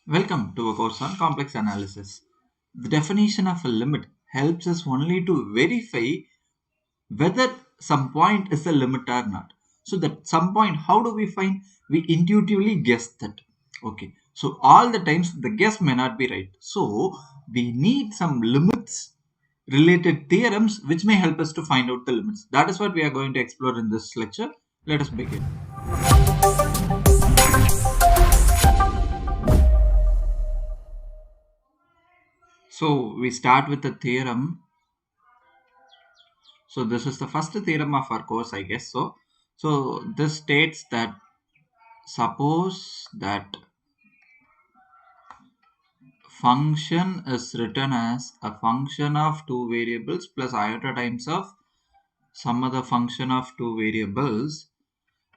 Welcome to a course on complex analysis. The definition of a limit helps us only to verify whether some point is a limit or not. So that some point, how do we find? We intuitively guess that. Okay. So all the times the guess may not be right. So we need some limits related theorems which may help us to find out the limits. That is what we are going to explore in this lecture. Let us begin. So we start with the theorem. So this is the first theorem of our course, I guess. So this states that suppose that function is written as a function of two variables plus iota times of some other function of two variables,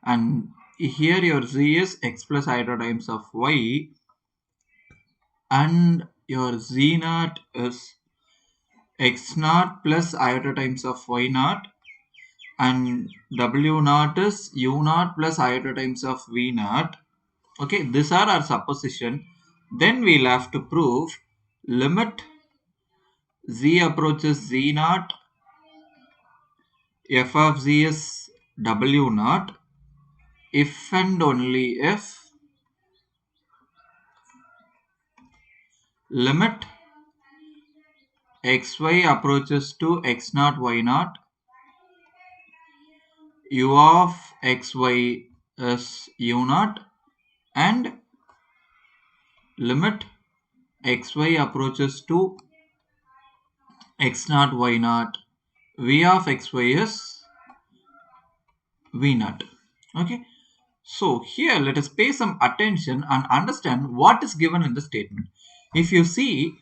and here your z is x plus iota times of y, and your z naught is x naught plus iota times of y naught, and w naught is u naught plus iota times of v naught. Okay, these are our supposition. Then we'll have to prove limit z approaches z naught, f of z is w naught, if and only if limit xy approaches to x naught y naught, u of xy is u naught, and limit xy approaches to x naught y naught, v of xy is v naught. Okay, so here let us pay some attention and understand what is given in the statement. If you see,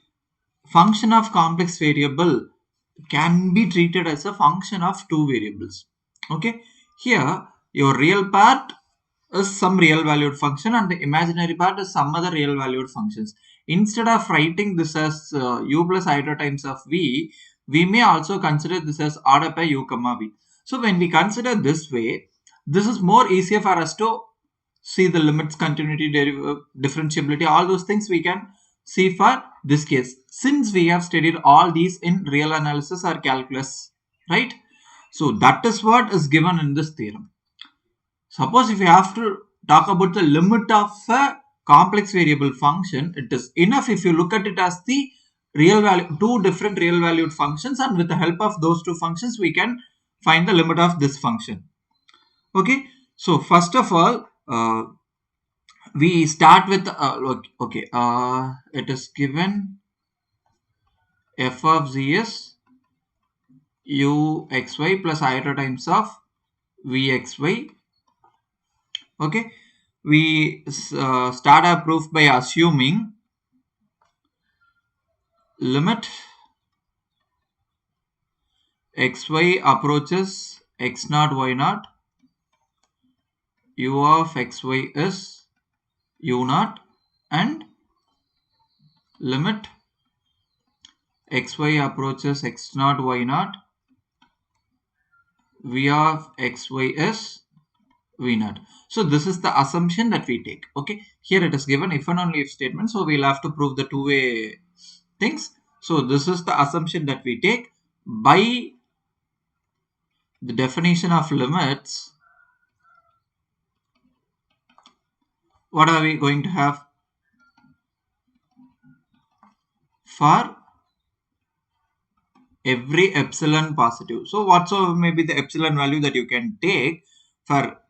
function of complex variable can be treated as a function of two variables. Okay, here your real part is some real valued function and the imaginary part is some other real valued functions. Instead of writing this as u plus iota times of v, we may also consider this as order by u comma v. So when we consider this way, this is more easier for us to see the limits, continuity, differentiability, all those things we can see for this case, since we have studied all these in real analysis or calculus, right? So that is what is given in this theorem. Suppose if you have to talk about the limit of a complex variable function, it is enough if you look at it as the real value, two different real valued functions, and with the help of those two functions we can find the limit of this function. Okay, so first of all, we start with it is given f of z is u xy plus iota times of vxy. Okay, we start our proof by assuming limit xy approaches x naught y naught, u of xy is u naught, and limit xy approaches x naught y naught, v of xy is v naught. So this is the assumption that we take. Okay, here it is given if and only if statement, so we'll have to prove the two-way things. So this is the assumption that we take by the definition of limits. What are we going to have? For every epsilon positive, so whatsoever may be the epsilon value that you can take, for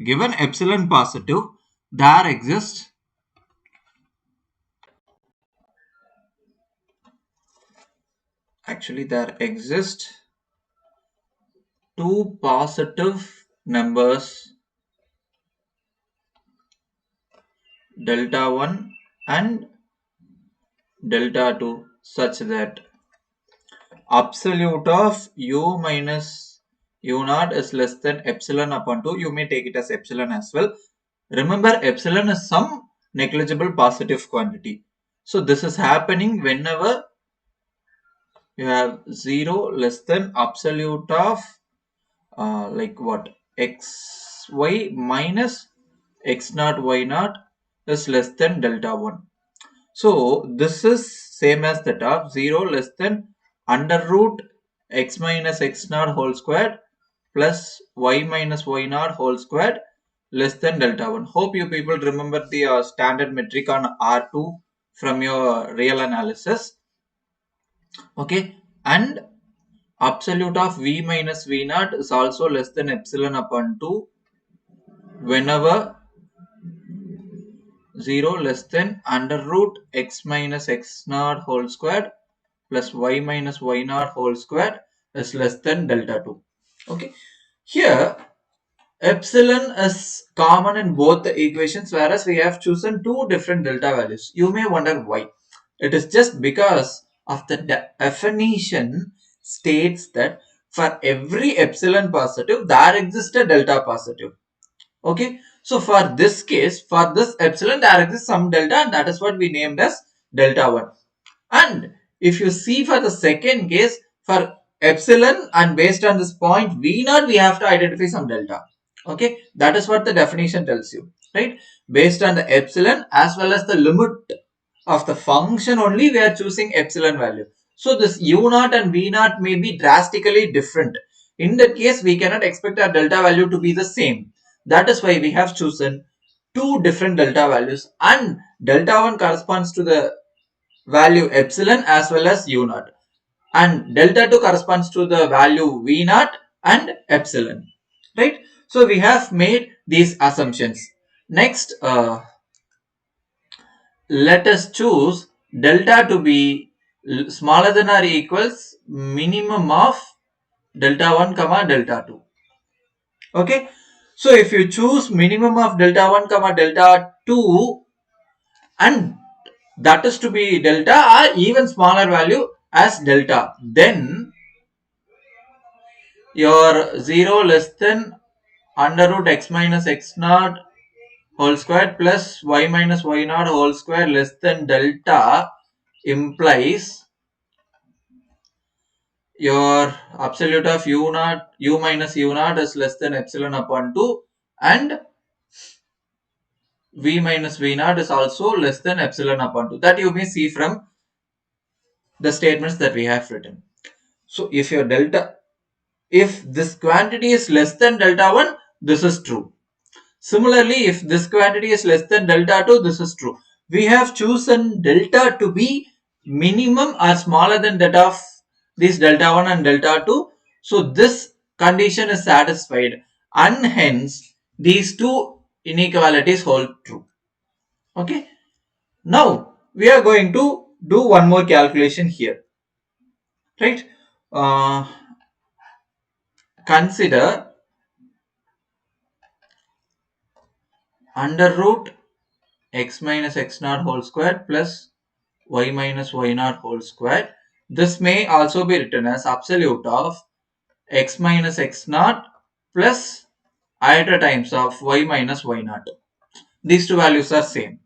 given epsilon positive, there exists two positive numbers, delta 1 and delta 2, such that absolute of u minus u naught is less than epsilon upon 2. You may take it as epsilon as well. Remember, epsilon is some negligible positive quantity. So this is happening whenever you have 0 less than absolute of like what, xy minus x naught y naught is less than delta 1. So this is same as the top 0 less than under root x minus x naught whole squared plus y minus y naught whole squared less than delta 1. Hope you people remember the standard metric on R2 from your real analysis. Okay, and absolute of v minus v naught is also less than epsilon upon 2 whenever 0 less than under root x minus x naught whole squared plus y minus y naught whole squared is less than delta 2. Okay, here epsilon is common in both the equations, whereas we have chosen two different delta values. You may wonder why. It is just because of the definition states that for every epsilon positive there exists a delta positive. Okay, so for this case, for this epsilon there exists some delta, and that is what we named as delta 1. And if you see for the second case, for epsilon and based on this point v naught, we have to identify some delta. Okay, that is what the definition tells you, right? Based on the epsilon as well as the limit of the function only, we are choosing epsilon value. So this u naught and v naught may be drastically different. In that case, we cannot expect our delta value to be the same. That is why we have chosen two different delta values, and delta 1 corresponds to the value epsilon as well as u naught, and delta 2 corresponds to the value v naught and epsilon, right? So we have made these assumptions. Next, let us choose delta to be smaller than or equals minimum of delta 1 comma delta 2. Okay, so if you choose minimum of delta 1 comma delta 2, and that is to be delta or even smaller value as delta, then your 0 less than under root x minus x naught whole square plus y minus y naught whole square less than delta implies your absolute of u naught, u minus u naught is less than epsilon upon 2, and v minus v naught is also less than epsilon upon 2. That you may see from the statements that we have written. So if your delta, if this quantity is less than delta 1, this is true. Similarly, if this quantity is less than delta 2, this is true. We have chosen delta to be minimum or smaller than that of this delta 1 and delta 2. So this condition is satisfied, and hence these two inequalities hold true. Okay. Now we are going to do one more calculation here. Right. Consider under root x minus x naught whole square plus y minus y naught whole square. This may also be written as absolute of x minus x naught plus iota times of y minus y naught. These two values are same.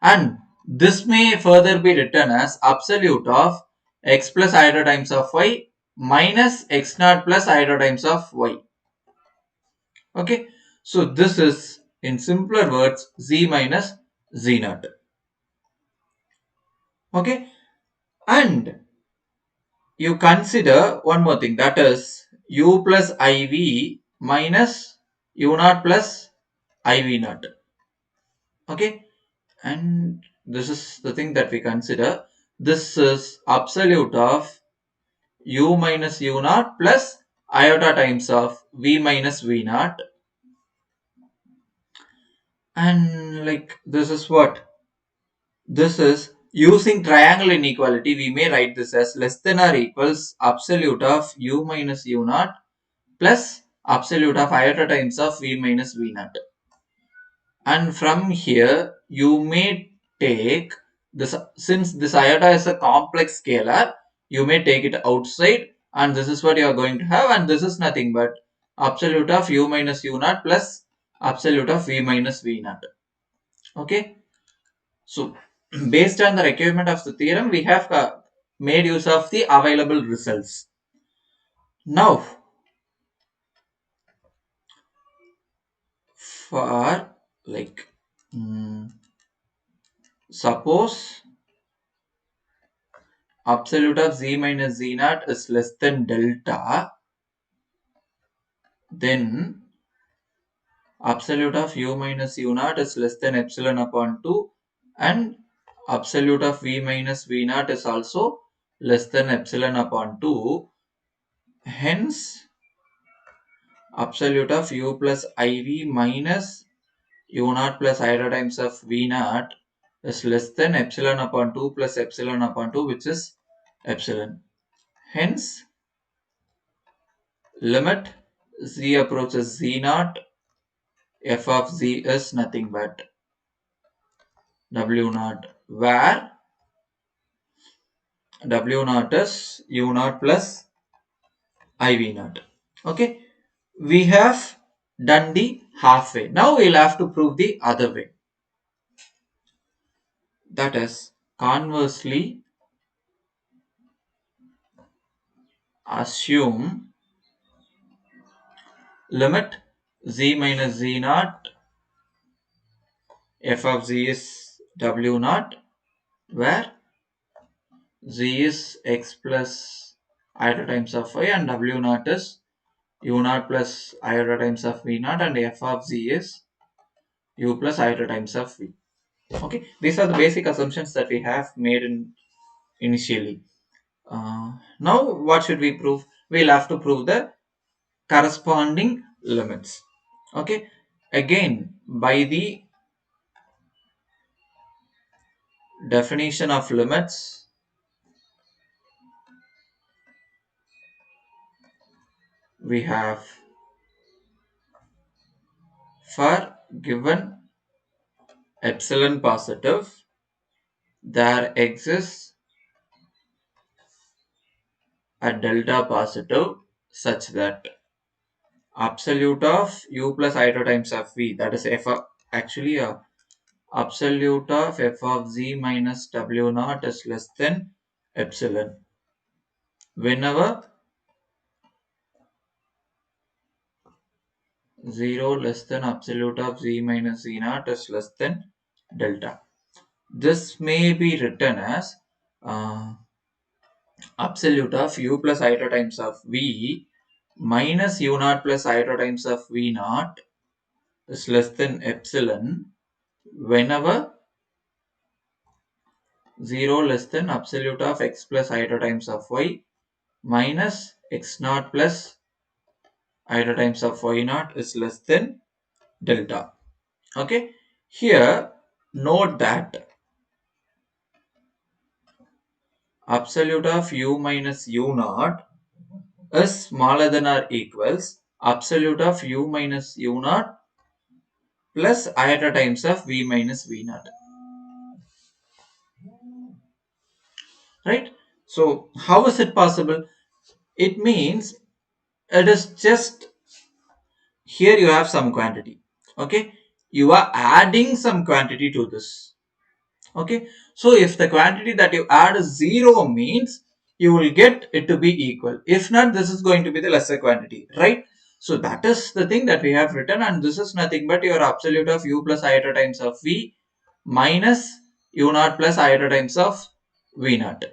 And this may further be written as absolute of x plus iota times of y minus x naught plus iota times of y. Okay. So this is, in simpler words, z minus z naught. Okay. And you consider one more thing, that is u plus iv minus u naught plus iv naught. Okay, and this is the thing that we consider. This is absolute of u minus u naught plus iota times of v minus v naught, and like this is what, this is using triangle inequality. We may write this as less than or equals absolute of u minus u naught plus absolute of iota times of v minus v naught. And from here you may take this, since this iota is a complex scalar, you may take it outside, and this is what you are going to have, and this is nothing but absolute of u minus u naught plus absolute of v minus v naught. Okay, so based on the requirement of the theorem, we have made use of the available results. Now for like suppose absolute of z minus z naught is less than delta, then absolute of u minus u naught is less than epsilon upon 2, and absolute of v minus v naught is also less than epsilon upon 2. Hence, absolute of u plus iv minus u naught plus i times of v naught is less than epsilon upon 2 plus epsilon upon 2, which is epsilon. Hence, limit z approaches z naught, f of z is nothing but w naught, where w naught is u naught plus iv naught. Okay, we have done the halfway. Now we'll have to prove the other way. That is, conversely, assume limit z minus z naught, f of z is w naught, where z is x plus iota times of y and w naught is u naught plus iota times of v naught, and f of z is u plus iota times of v. Okay, these are the basic assumptions that we have made initially. Now what should we prove? We'll have to prove the corresponding limits. Okay, again, by the definition of limits, we have, for given epsilon positive, there exists a delta positive such that absolute of u plus iota times of v, that is f of, actually absolute of f of z minus w naught is less than epsilon whenever 0 less than absolute of z minus z naught is less than delta. This may be written as absolute of u plus iota times of v minus u naught plus iota times of v naught is less than epsilon whenever 0 less than absolute of x plus iota times of y minus x naught plus iota times of y naught is less than delta. Okay, here note that absolute of u minus u naught is smaller than or equals absolute of u minus u naught plus iota times of v minus v naught. Right? So how is it possible? It means it is just, here you have some quantity. Okay, you are adding some quantity to this. Okay, so if the quantity that you add is 0 means you will get it to be equal. If not, this is going to be the lesser quantity, right? So that is the thing that we have written, and this is nothing but your absolute of u plus iota times of v minus u naught plus iota times of v naught.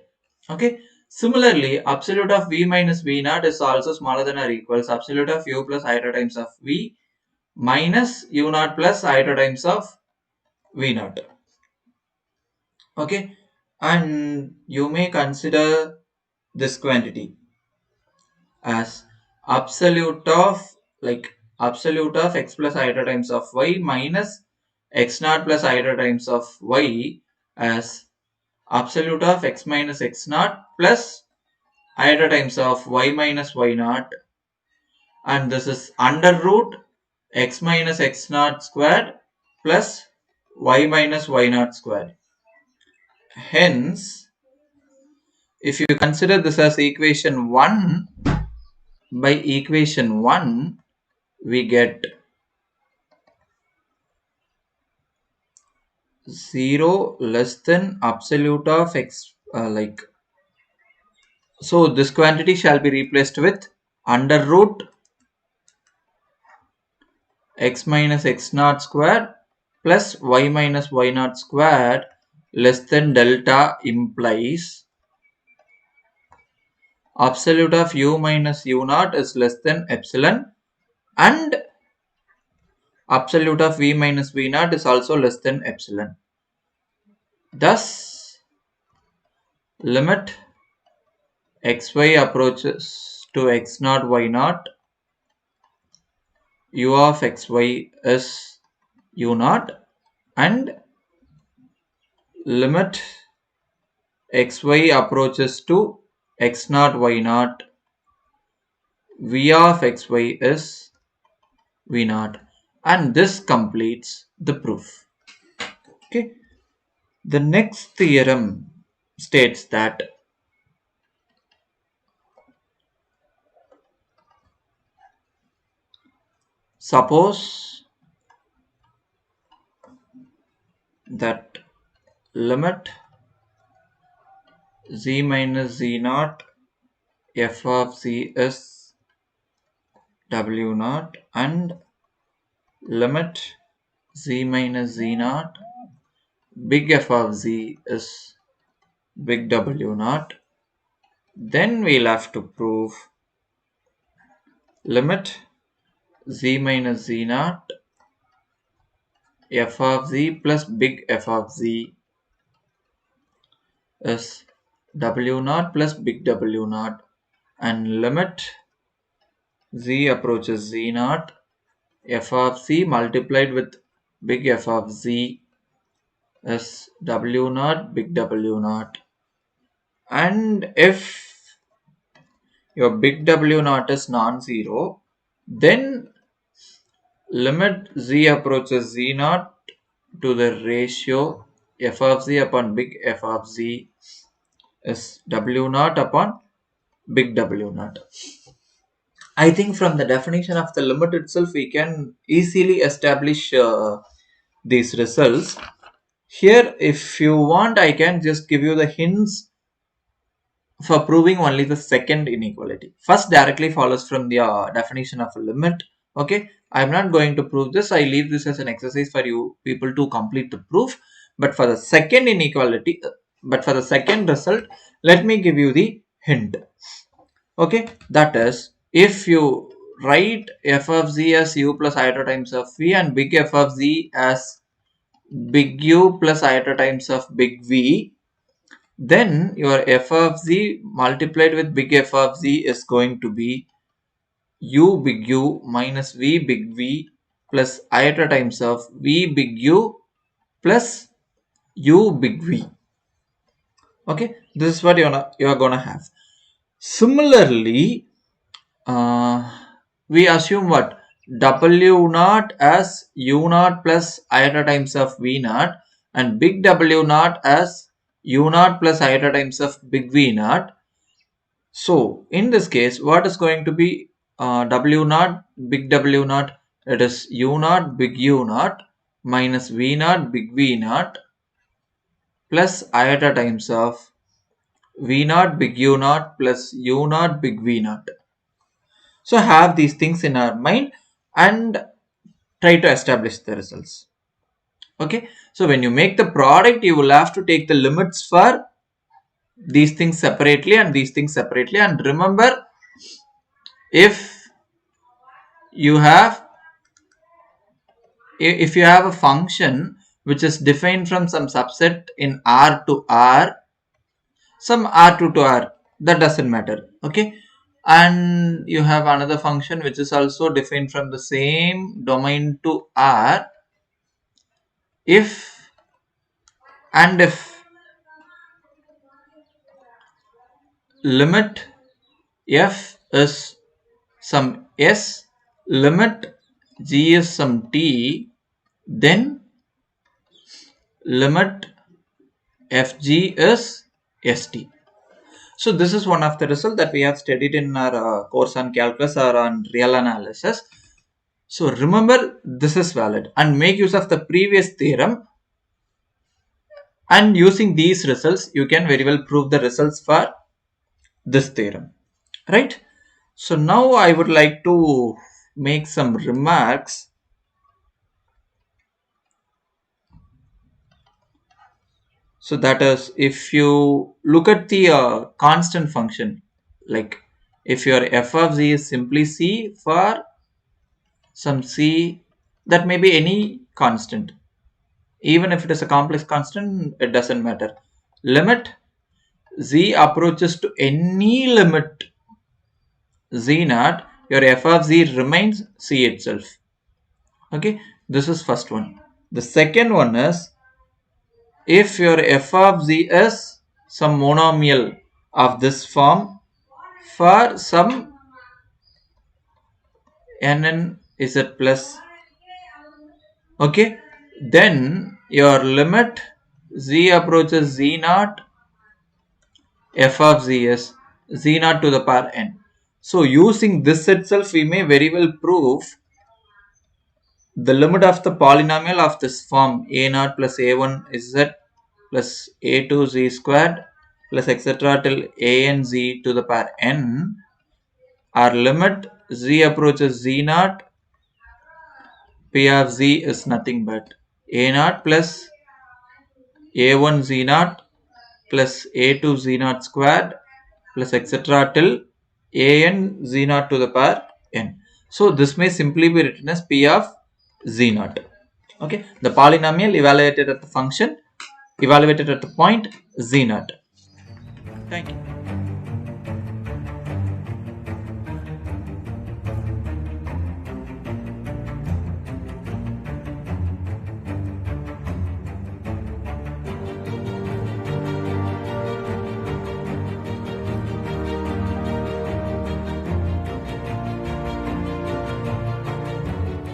Okay, similarly, absolute of v minus v naught is also smaller than or equals absolute of u plus iota times of v minus u naught plus iota times of v naught. Okay, and you may consider this quantity as absolute of, like, absolute of x plus iota times of y minus x naught plus iota times of y as absolute of x minus x naught plus iota times of y minus y naught, and this is under root x minus x naught squared plus y minus y naught squared. Hence, if you consider this as equation 1, by equation 1 we get 0 less than absolute of x, so this quantity shall be replaced with under root x minus x naught squared plus y minus y naught squared less than delta implies absolute of u minus u naught is less than epsilon, and absolute of v minus v naught is also less than epsilon. Thus, limit xy approaches to x naught y naught, u of xy is u naught, and limit xy approaches to x naught y naught, v of xy is v naught, and this completes the proof. Okay. The next theorem states that suppose that limit z minus z naught f of z is w naught, and limit z minus z naught big F of z is big W naught, then we'll have to prove limit z minus z naught f of z plus big F of z is W naught plus big W naught, and limit z approaches z naught f of z multiplied with big F of z is W naught big W naught. And if your big W naught is non-zero, then limit z approaches z naught to the ratio f of z upon big F of z is W naught upon big W naught. I think from the definition of the limit itself, we can easily establish these results. Here, if you want, I can just give you the hints for proving only the second inequality. First directly follows from the definition of a limit. Okay, I'm not going to prove this. I leave this as an exercise for you people to complete the proof. But for the second inequality, but for the second result, let me give you the hint. Okay, that is, if you write f of z as u plus iota times of v and big F of z as big U plus iota times of big V, then your f of z multiplied with big F of z is going to be u big U minus v big V plus iota times of v big U plus u big V. Okay, this is what you're gonna have. Similarly, we assume what? W naught as u naught plus iota times of v naught, and big W naught as u naught plus iota times of big V naught. So in this case, what is going to be W naught big W naught? It is u naught big U naught minus V naught big V naught plus iota times of V naught big U naught plus U naught big V naught. So have these things in our mind and try to establish the results. Okay, so when you make the product, you will have to take the limits for these things separately and these things separately. And remember, if you have a function which is defined from some subset in R to R, some R2 to R, that doesn't matter. Okay, and you have another function which is also defined from the same domain to R, if limit f is some s, limit g is some t, then limit fg is st. So this is one of the results that we have studied in our course on calculus or on real analysis. So remember, this is valid and make use of the previous theorem, and using these results you can very well prove the results for this theorem, right? So now I would like to make some remarks. So that is, if you look at the constant function Like if your f of z is simply c for some c that may be any constant, even if it is a complex constant, it doesn't matter. Limit z approaches to any limit z naught, your f of z remains c itself. Okay, this is first one. The second one is if your f of z is some monomial of this form for some nn z plus, okay, then your limit z approaches z naught f of z is z naught to the power n. So using this itself we may very well prove the limit of the polynomial of this form a naught plus a1 z plus a2 z squared plus etc. till a n z to the power n, our limit z approaches z naught, p of z is nothing but a naught plus a1 z naught plus a2 z naught squared plus etc. till a n z naught to the power n. So this may simply be written as p of z naught. Okay, the polynomial evaluated at the function, evaluated at the point z naught. Thank you.